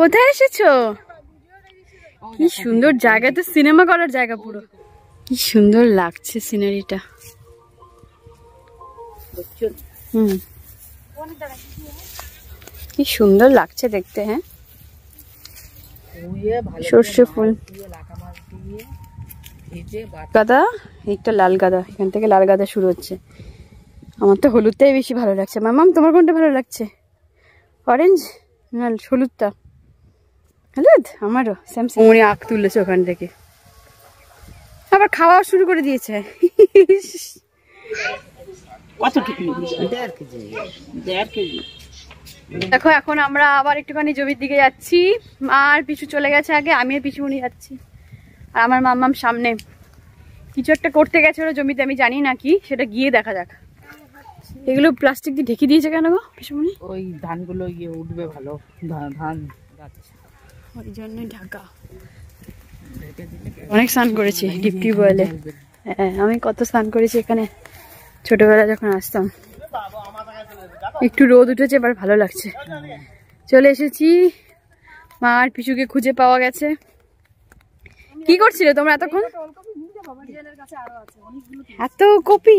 কোথায় এসেছো? কি সুন্দর জায়গা, তো সিনেমা করার জায়গা পুরো। কি সুন্দর লাগছে সিনারিটা। কি সুন্দর লাগছে দেখতে। হ্যাঁ, সর্ষে ফুল, গাঁদা, একটা লাল গাঁদা, এখান থেকে লাল গাঁদা শুরু হচ্ছে। আমার তো হলুদটাই বেশি ভালো লাগছে। মামাম, তোমার কোনটা ভালো লাগছে? অরেঞ্জ না হলুদটা? হলুদ। আমারও সেম সেম। উনি আখ তুলেছে ওখান থেকে, আবার খাওয়া শুরু করে দিয়েছে। দেখো এখন আমরা আবার একটুখানি জমির দিকে যাচ্ছি। আর পিছু চলে গেছে আগে, আমি আর পিছু উনি যাচ্ছি। আর আমার মাম্মাম সামনে কিছু একটা করতে গেছে ওরা জমিতে, আমি জানি না কি সেটা, গিয়ে দেখা যাক। এগুলো প্লাস্টিক দিয়ে ঢেকে দিয়েছে কেন গো পিসুমণি? ওই ধানগুলো ইয়ে উঠবে ভালো, ধান ওই জন্যই ঢাকা। অনেক স্নান করেছি ডিপ টিউবওয়েলে। হ্যাঁ, আমি কত স্নান করেছি এখানে ছোটবেলা যখন আসতাম। একটু রোদ উঠেছে, এবার ভালো লাগছে। চলে এসেছি, মা আর পিসুকে খুঁজে পাওয়া গেছে। কি করছিলে তোমরা এতক্ষণ? এত কপি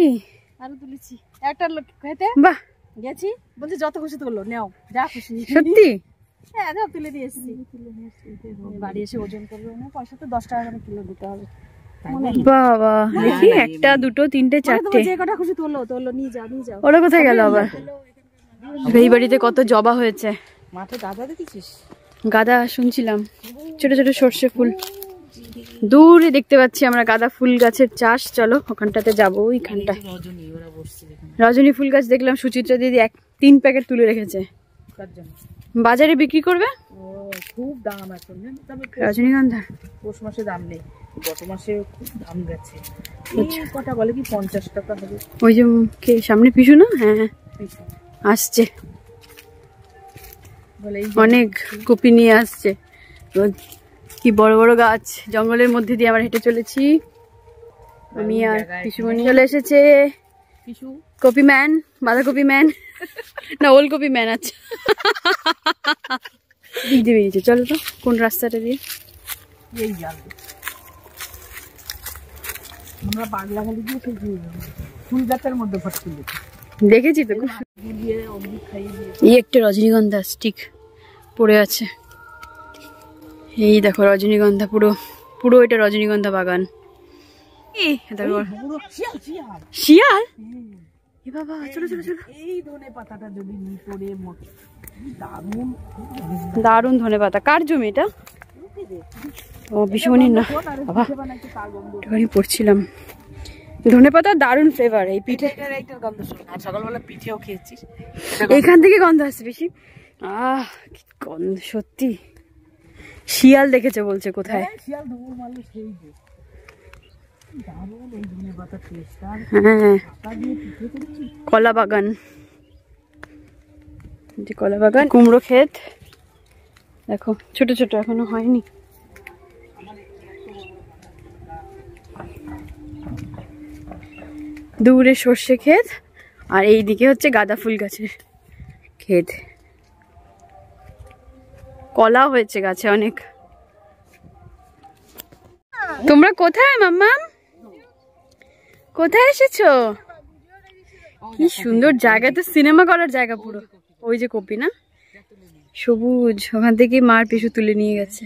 আরো তুলেছি একটা খেতে। বাহ, গেছি বলছি যত খুশি তুললো, নেও যা খুশি। সত্যি? হ্যাঁ, যা তুলে দিয়ে এসেছি। বাড়ি এসে ওজন করবে না, পয়সা তো 10 টাকা করে কিলো দিতে হবে। বাবা, দেখি একটা দুটো তিনটে চারটে, যে কটা খুশি তুললো, নিয়ে যাও নিয়ে যাও। ওরা কোথায় গেল আবার? এই বাড়িতে কত জবা হয়েছে। মাঠে গাঁদা দেখেছিস? গাঁদা শুনছিলাম, ছোট ছোট সর্ষে ফুল দূরে দেখতে পাচ্ছি আমরা। গাঁদা ফুল গাছের চাষ, চলো ওখানটাতে যাবো। ওইখানটায় রজনী ফুল গাছ দেখলাম, সুচিত্রা দিদি 3 প্যাকেট তুলে রেখেছে, বাজারে বিক্রি করবে। খুব দাম এখন রজনীগন্ধা। পৌষ মাসে দাম নেই, গত মাসে খুব দাম গেছে। কটা বলে কি 50 টাকা হবে। ওই যে কে সামনে পিছু না? হ্যাঁ আসছে, অনেক কপি নিয়ে আসছে। কি বড় বড় গাছ, জঙ্গলের মধ্যে দিয়ে আমরা হেঁটে চলেছি। আমি আর পিসুমণি চলে এসেছে। কপি ম্যান, বাঁধাকপি ম্যান না ওলকপি ম্যান। আচ্ছা, দিক দিয়ে বেরিয়েছে। চলো তো কোন রাস্তাটা দিয়ে? এই যাবে আমরা পাগলা খালি দিয়ে ফুল গাছের মধ্যে ভর্তি দেখেছি তো। এই একটা রজনীগন্ধা স্টিক পড়ে আছে। এই দেখো রজনীগন্ধা, পুরো পুরো এটা রজনীগন্ধা বাগান। শিয়াল? এ বাবা, চলো চলো চলো। এই ধনে পাতাটা যদি পড়ে দারুণ দারুণ ধনে পাতা। কার জমি এটা? ও পিসুমণির না বাবা, একটুখানি পড়ছিলাম। ধনে পাতা দারুণ ফ্লেভার। এই পিঠে সকালবেলা পিঠেও খেয়েছিস, এইখান থেকে গন্ধ আসছে বেশি। আহ কি গন্ধ সত্যি। শিয়াল দেখেছে বলছে, কোথায়? শিয়াল দৌড় মারলে সেই যে দারুণ এই ধনে পাতা টেস্ট। হ্যাঁ, কলা বাগান, কলা বাগান, কুমড়ো ক্ষেত দেখো, ছোট ছোট এখনো হয়নি। দূরে সর্ষে ক্ষেত, আর এইদিকে হচ্ছে গাঁদা ফুল গাছের ক্ষেত। কলা হয়েছে গাছে অনেক। তোমরা কোথায় মাম্মাম? কোথায় এসেছো? কি সুন্দর জায়গা, তো সিনেমা করার জায়গা পুরো। ওই যে কপি না সবুজ, ওখান থেকে মার পিছু তুলে নিয়ে গেছে।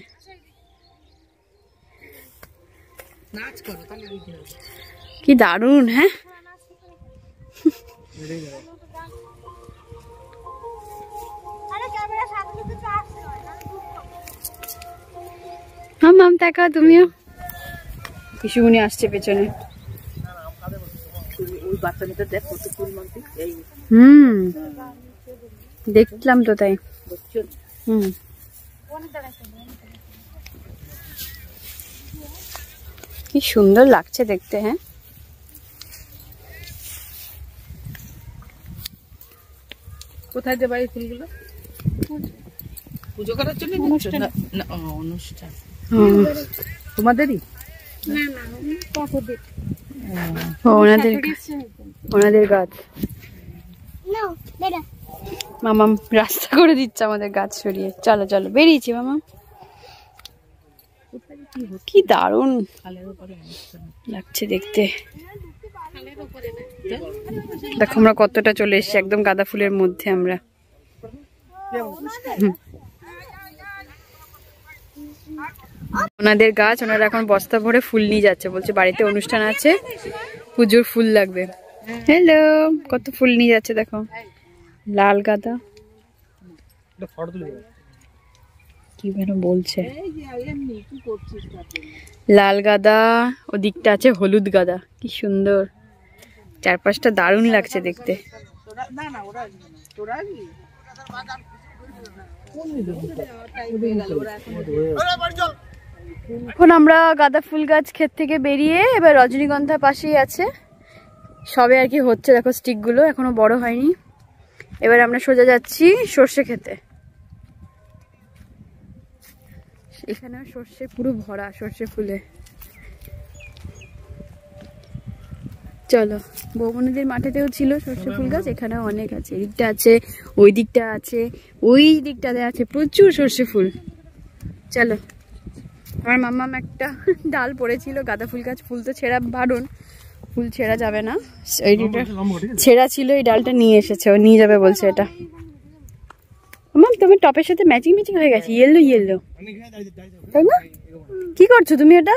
কি দারুণ। হ্যাঁ, মাম তাকাও তুমিও। পিসুমণি আসছে পেছনে। দেখলাম তো তাই। কি সুন্দর লাগছে দেখতে। হ্যাঁ, কোথায় দেবে এই ফুলগুলো? পুজো করার জন্য? অনুষ্ঠান তোমাদেরই? ওনাদের গাছ। মামাম রাস্তা করে দিচ্ছে আমাদের গাছ সরিয়ে। চলো চলো বেরিয়েছি মামাম। কি দারুণ লাগছে দেখতে। দেখো আমরা কতটা চলে এসেছি একদম গাঁদা ফুলের মধ্যে আমরা। ওনাদের গাছ, ওনারা এখন বস্তা ভরে ফুল নিয়ে যাচ্ছে, বলছে বাড়িতে অনুষ্ঠান আছে, পুজোর ফুল লাগবে। হ্যালো, কত ফুল নিয়ে যাচ্ছে দেখো। লাল গাঁদা কি যেন বলছে, লাল গাঁদা, ওদিকটা আছে হলুদ গাঁদা, কি সুন্দর চারপাশটা, দারুণ লাগছে দেখতে। এখন আমরা গাঁদা ফুল গাছ ক্ষেত থেকে বেরিয়ে এবার রজনীগন্ধা পাশেই আছে, সবে আর কি হচ্ছে দেখো, স্টিক গুলো এখনো বড় হয়নি। এবার আমরা সোজা যাচ্ছি সর্ষে খেতে। এখানে সর্ষে পুরো ভরা সর্ষে ফুলে। চলো, বৌমনিদের মাঠেতেও ছিল সর্ষে ফুল গাছ, এখানেও অনেক আছে, এদিকটা আছে, ওই দিকটা আছে, ওই দিকটাতে আছে প্রচুর সর্ষে ফুল। চলো, আমার মাম্মাম একটা ডাল পড়েছিল, গাঁদা ফুল গাছ, ফুল তো ছেঁড়া বারণ, ফুল ছেঁড়া যাবে না, এইটা ছেঁড়া ছিল, এই ডালটা নিয়ে এসেছে, ও নিয়ে যাবে বলছে। এটা মাম তোমার টপের সাথে ম্যাচিং ম্যাচিং হয়ে গেছে, ইয়েলো ইয়েলো, তাই না? কি করছো তুমি? এটা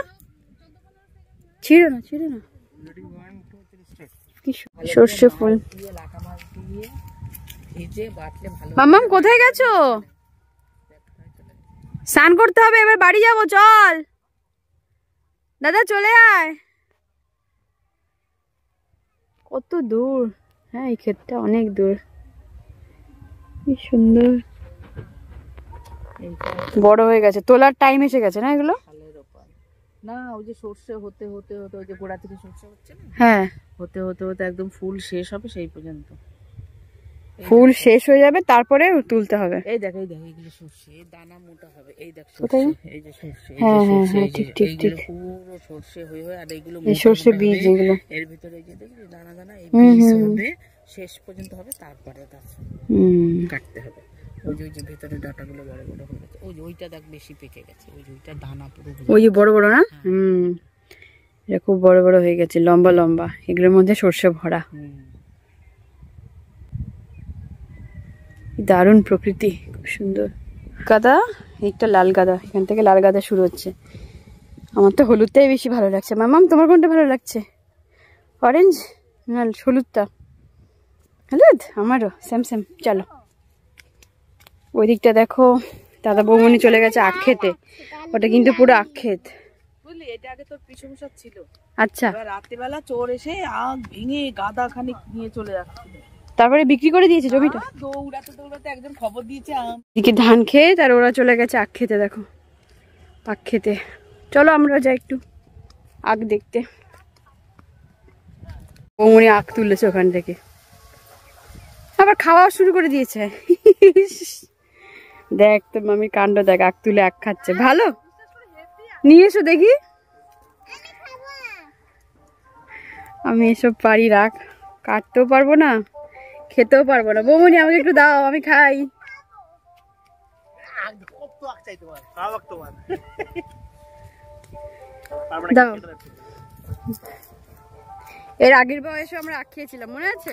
ছিঁড়ো না, ছিঁড়ো না। সর্ষে ফুল। মাম্মাম কোথায় গেছো? স্নান করতে হবে, এবার বাড়ি যাবো, চল দাদা চলে আয়। কত দূর, হ্যাঁ এই ক্ষেতটা অনেক দূর, কি সুন্দর বড় হয়ে গেছে, তোলার টাইম এসে গেছে না এগুলো? না, ওই যে সর্ষে হতে হতে হতে ওই যে গোড়া থেকে সর্ষে হচ্ছে না, হ্যাঁ, হতে হতে হতে একদম ফুল শেষ হবে, সেই পর্যন্ত ফুল শেষ হয়ে যাবে, তারপরে তুলতে হবে। এই দেখ, এই দেখ, এইগুলো সর্ষে, দানা মোটা হবে, এই দেখ কোথায়? সর্ষে, এই যে সর্ষে, হ্যাঁ হ্যাঁ হ্যাঁ, ঠিক ঠিক ঠিক, পুরো সর্ষে হয়ে হয়ে, আর এইগুলো এই সর্ষে বীজ, এগুলো এর ভিতরে এই যে দেখি দানা দানা, এই বীজ হবে, শেষ পর্যন্ত হবে, তারপরে গাছ কাটতে হবে। ওই যে ভিতরে ডাটাগুলো বড় বড় হয়ে গেছে, ওই যে ওইটা দেখ বেশি পেকে গেছে, ওই যে ওইটা দানা পুরো, ওই যে বড় বড় না, এটা খুব বড় বড় হয়ে গেছে, লম্বা লম্বা, এগুলোর মধ্যে সর্ষে ভরা। দারুণ প্রকৃতি, খুব সুন্দর। গাঁদা, একটা লাল গাঁদা, এখান থেকে লাল গাঁদা শুরু হচ্ছে। আমার তো হলুদটাই বেশি ভালো লাগছে। মামাম তোমার কোনটা ভালো লাগছে? অরেঞ্জ না হলুদটা? হলুদ, আমারও সেম সেম। চলো, ওই দিকটা দেখো, দাদা বৌমনি চলে গেছে আখ খেতে, ওটা কিন্তু পুরো আখ ক্ষেত, বুঝলি? এটা আগে তোর পিছু পিছু ছিল। আচ্ছা, রাত্রিবেলা চোর এসে আখ ভেঙে গাদা খানিক নিয়ে চলে যাচ্ছিল, তারপরে বিক্রি করে দিয়েছে জমিটা। দৌড়াতে দৌড়াতে একজন খবর দিয়েছে এদিকে ধান ক্ষেত, আর ওরা চলে গেছে আখ খেতে, দেখো আখ খেতে। চলো আমরা যাই একটু আখ দেখতে। বৌমনি আখ তুলেছে ওখান থেকে, আবার খাওয়া শুরু করে দিয়েছে। দেখ তোর মামির কাণ্ড দেখ, আখ তুলে আখ খাচ্ছে। ভালো, নিয়ে এসো দেখি। আমি এসব পারি, রাখ, কাটতেও পারবো না, খেতেও পারবো না। বৌমনি আমাকে একটু দাও, আমি খাই। দাও, এর আগের বয়সে আমরা আখ খেয়েছিলাম, মনে আছে?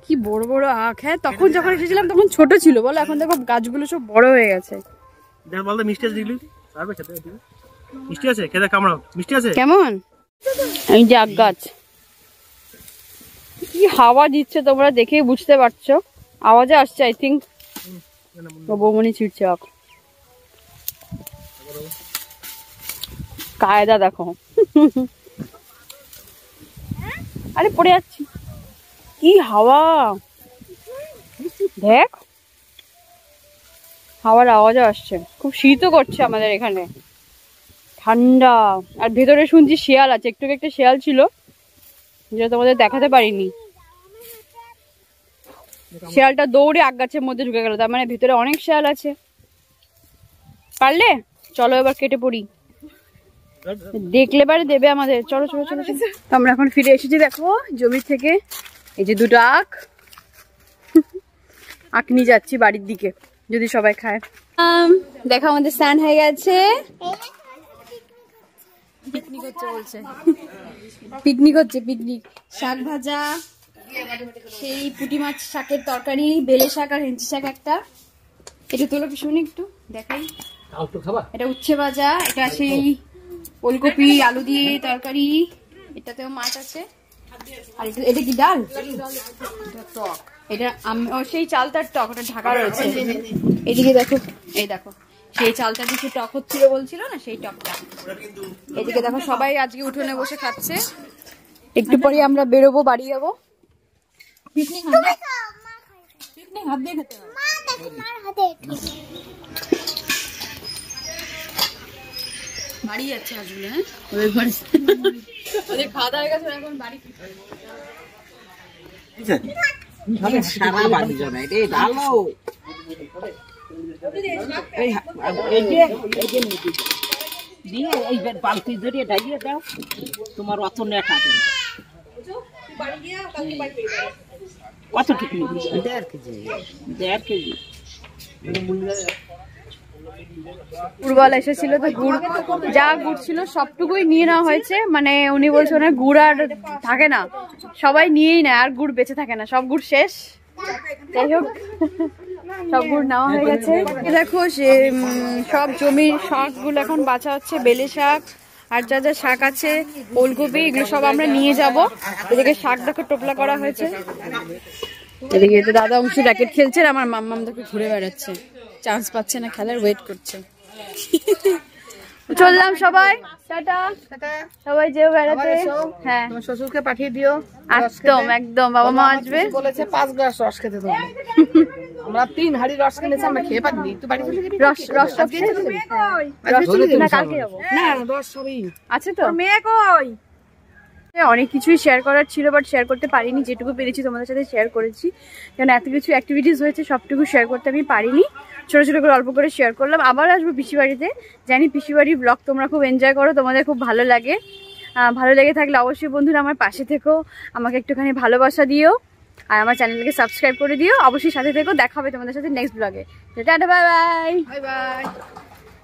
কি বড় বড় আখ। হ্যাঁ, তখন যখন এসেছিলাম তখন ছোট ছিল বলো, এখন দেখো গাছগুলো সব বড় হয়ে গেছে। মিষ্টি আছে, খেতে কামড়াও, মিষ্টি আছে কেমন? এই যে আখ গাছ, কি হাওয়া দিচ্ছে তোমরা দেখেই বুঝতে পারছো, আওয়াজে আসছে আই থিঙ্ক। বৌমনি ছিটছে আখ, কায়দা দেখো। আরে পড়ে যাচ্ছি, কি হাওয়া দেখ, হাওয়ার আওয়াজ আসছে, খুব শীতও করছে আমাদের এখানে, ঠান্ডা। আর ভেতরে শুনছি শিয়াল আছে, একটু একটা শিয়াল ছিল যেটা তোমাদের দেখাতে পারিনি। শিয়ালটা দৌড়ে আগ গাছের মধ্যে ঢুকে গেল, তার মানে ভিতরে অনেক শিয়াল আছে। পারলে চলো এবার কেটে পড়ি। দেখলে পারে দেবে আমাদের। চলো চলো চলো চলো। আমরা এখন ফিরে এসেছি দেখো জমির থেকে। এই যে দুটো আখ নিয়ে যাচ্ছি বাড়ির দিকে যদি সবাই খায়। দেখো আমাদের স্নান হয়ে গেছে। পিকনিক হচ্ছে বলছে, পিকনিক হচ্ছে পিকনিক। শাক ভাজা, সেই পুঁটি মাছ শাকের তরকারি, বেলে শাক আর হেঞ্চি শাক একটা। এটা তোলো শুনি একটু দেখাই। এটা উচ্ছে ভাজা, এটা সেই ওলকপি আলু দিয়ে তরকারি, এটাতেও মাছ আছে। আর এটা কি ডাল? টক। এটা সেই চালটার টক, ওটা ঢাকা রয়েছে। এদিকে দেখো, এই দেখো সেই চালটা কিছু টক হচ্ছিল বলছিল না, সেই টকটা। এদিকে দেখো সবাই আজকে উঠোনে বসে খাচ্ছে। একটু পরে আমরা বেরোবো, বাড়ি যাবো। পিকনিক হাত দিয়ে খেতে হবে। বাড়ি যাচ্ছে আসলে, হ্যাঁ ওদের ঘরে ওদের খাওয়া দাওয়া হয়ে গেছে, এখন বাড়ি সারা বাড়ি জমে রে ভালো। দিয়ে এইবার বালতি ধরিয়ে ডাইয়ে দাও, তোমার অত নেট আছে। কতটুকু? 1.5 কেজি। 1.5 কেজি। গুড়বালা এসেছিল তো গুড়, যা গুড় ছিল সবটুকুই নিয়ে নেওয়া হয়েছে। মানে উনি বলছে ওনার গুড় আর থাকে না, সবাই নিয়েই নেয়, আর গুড় বেঁচে থাকে না, সব গুড় শেষ। যাই হোক সব গুড় নেওয়া হয়ে গেছে। দেখো সে সব জমির শাকগুলো এখন বাছা হচ্ছে, বেলে শাক আর যা যা শাক আছে, ওলকপি, এগুলো সব আমরা নিয়ে যাব। এদিকে শাক দেখো টোপলা করা হয়েছে। এদিকে তো দাদা অংশ র্যাকেট খেলছে, আর আমার মাম্মাম দেখো ঘুরে বেড়াচ্ছে, চান্স পাচ্ছে না খেলার, ওয়েট করছে। চললাম সবাই, টাটা। সবাই যেও বেড়াতে। হ্যাঁ তোমার শ্বশুরকে পাঠিয়ে দিও। একদম একদম, বাবা মা আসবে। বলেছে 5 গ্লাস রস খেতে দেবো। আমরা 3 হাঁড়ি রস কিনেছি, আমরা খেয়ে পারিনি। একটু বাড়ি চলে যাবি? রস রস না কালকে যাবো। না রস সবই আছে তো। মেয়ে কই? অনেক কিছুই শেয়ার করার ছিল, বাট শেয়ার করতে পারিনি। যেটুকু পেরেছি তোমাদের সাথে শেয়ার করেছি, কারণ এত কিছু অ্যাক্টিভিটিস হয়েছে, সবটুকু শেয়ার করতে আমি পারিনি। ছোট ছোট করে অল্প করে শেয়ার করলাম। আবার আসবো পিসি বাড়িতে। জানি পিসি বাড়ির ব্লগ তোমরা খুব এনজয় করো, তোমাদের খুব ভালো লাগে। ভালো লেগে থাকলে অবশ্যই বন্ধুরা আমার পাশে থেকো, আমাকে একটুখানি ভালোবাসা দিও, আর আমার চ্যানেলকে সাবস্ক্রাইব করে দিও। অবশ্যই সাথে থেকো। দেখা হবে তোমাদের সাথে নেক্সট ব্লগে। Tata, bye bye. Bye bye.